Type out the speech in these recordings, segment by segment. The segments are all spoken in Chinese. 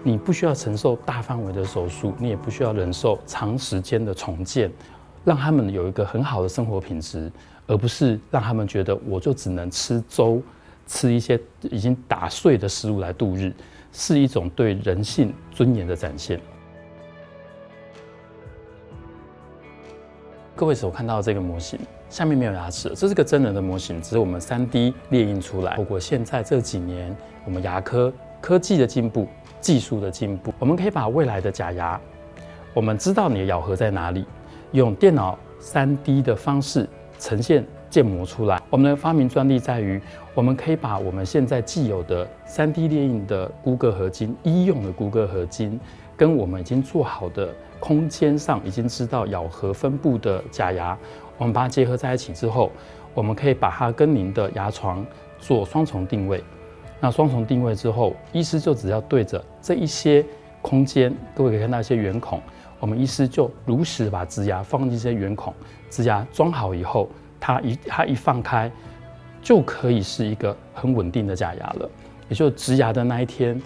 你不需要承受大范围的手术，你也不需要忍受长时间的重建，让他们有一个很好的生活品质，而不是让他们觉得我就只能吃粥，吃一些已经打碎的食物来度日，是一种对人性尊严的展现。各位所看到的这个模型，下面没有牙齿，这是个真人的模型，只是我们3D 列印出来。透过现在这几年我们牙科科技的进步、技术的进步，我们可以把未来的假牙，我们知道你的咬合在哪里，用电脑3D 的方式呈现建模出来。我们的发明专利在于，我们可以把我们现在既有的3D 列印的骨骼合金、医用的骨骼合金，跟我们已经做好的空间上已经知道咬合分布的假牙，我们把它结合在一起之后，我们可以把它跟您的牙床做双重定位。那双重定位之后，医师就只要对着这一些空间，各位可以看到一些圆孔，我们医师就如实把植牙放进这些圆孔，植牙装好以后，它一放开，就可以是一个很稳定的假牙了。也就是植牙的那一天，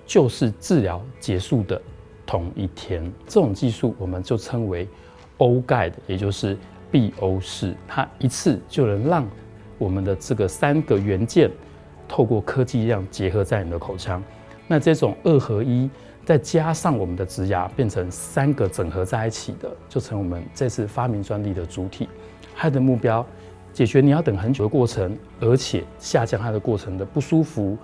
就是治疗结束的同一天。这种技术我们就称为 O-Guide， 也就是闭欧式，它一次就能让我们的这个3个元件透过科技力量结合在你的口腔。那这种2合1，再加上我们的植牙，变成3个整合在一起的，就成我们这次发明专利的主体。它的目标解决你要等很久的过程，而且下降它的过程的不舒服，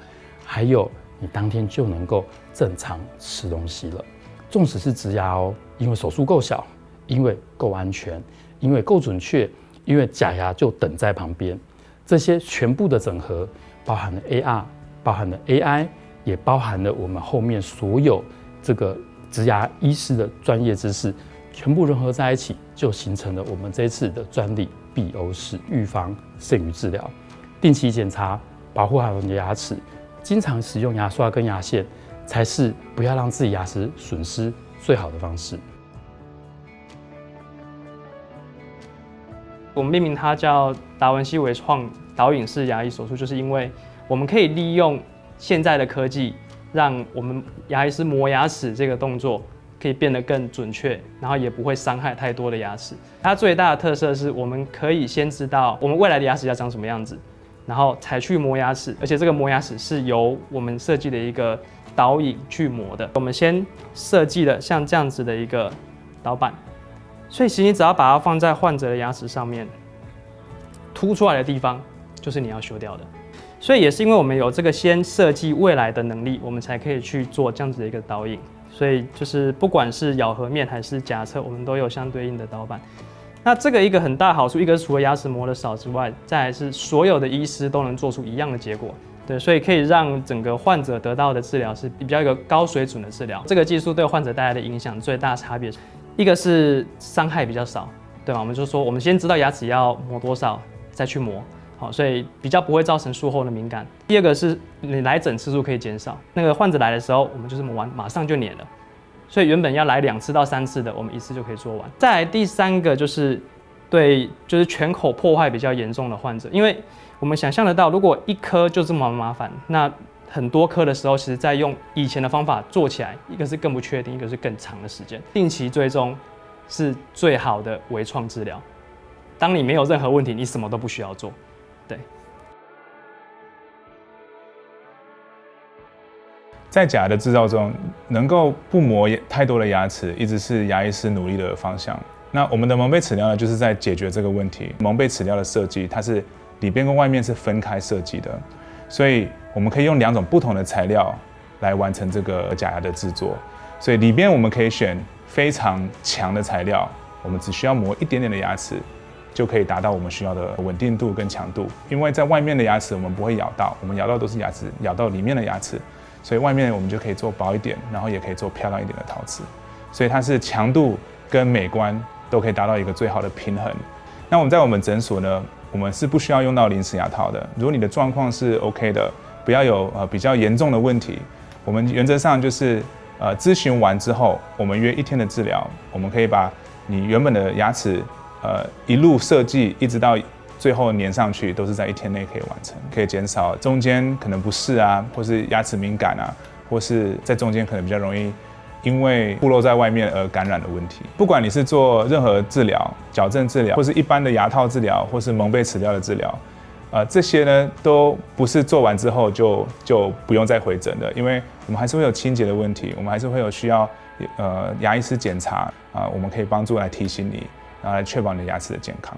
还有你当天就能够正常吃东西了。纵使是植牙哦，因为手术够小，因为够安全，因为够准确，因为假牙就等在旁边。这些全部的整合，包含了 AR， 包含了 AI， 也包含了我们后面所有这个植牙医师的专业知识，全部融合在一起，就形成了我们这次的专利闭欧式，预防胜于治疗。定期检查，保护好你的牙齿，经常使用牙刷跟牙线，才是不要让自己牙齿损失最好的方式。我们命名它叫达文西微创导引式牙医手术，就是因为我们可以利用现在的科技，让我们牙医师磨牙齿这个动作可以变得更准确，然后也不会伤害太多的牙齿。它最大的特色是我们可以先知道我们未来的牙齿要长什么样子，然后才去磨牙齿，而且这个磨牙齿是由我们设计的一个导引去磨的。我们先设计了像这样子的一个导板，所以其实你只要把它放在患者的牙齿上面，凸出来的地方就是你要修掉的。所以也是因为我们有这个先设计未来的能力，我们才可以去做这样子的一个导引。所以就是不管是咬合面还是甲侧，我们都有相对应的导板。那这个一个很大的好处，一个是除了牙齿磨得少之外，再来是所有的医师都能做出一样的结果。对，所以可以让整个患者得到的治疗是比较一个高水准的治疗。这个技术对患者带来的影响最大差别，一个是伤害比较少，对吗？我们就说我们先知道牙齿要磨多少，再去磨。好，所以比较不会造成术后的敏感。第二个是你来诊次数可以减少，那个患者来的时候，我们就是磨完马上就粘了，所以原本要来2次到3次的，我们1次就可以做完。再来第3个就是就是全口破坏比较严重的患者，因为我们想象得到，如果1颗就这么麻烦，那很多颗的时候，其实在用以前的方法做起来，一个是更不确定，一个是更长的时间。定期追踪是最好的微创治疗。当你没有任何问题，你什么都不需要做。对，在假牙的制造中，能够不磨太多的牙齿，一直是牙医师努力的方向。那我们的蒙贝齿疗呢，就是在解决这个问题。蒙贝齿疗的设计，它是里边跟外面是分开设计的，所以我们可以用2种不同的材料来完成这个假牙的制作。所以里边我们可以选非常强的材料，我们只需要磨一点点的牙齿，就可以达到我们需要的稳定度跟强度。因为在外面的牙齿我们不会咬到，我们咬到都是牙齿咬到里面的牙齿，所以外面我们就可以做薄一点，然后也可以做漂亮一点的陶瓷。所以它是强度跟美观都可以达到一个最好的平衡。那我们在我们诊所呢，我们是不需要用到临时牙套的。如果你的状况是 OK 的，不要有比较严重的问题，我们原则上就是咨询完之后，我们约1天的治疗，我们可以把你原本的牙齿一路设计一直到最后粘上去，都是在1天内可以完成，可以减少中间可能不适啊，或是牙齿敏感啊，或是在中间可能比较容易因为暴露在外面而感染的问题。不管你是做任何治疗、矫正治疗，或是一般的牙套治疗，或是蒙贝齿疗的治疗，这些呢都不是做完之后就不用再回诊的，因为我们还是会有清洁的问题，我们还是会有需要牙医师检查我们可以帮助来提醒你，然后来确保你的牙齿的健康。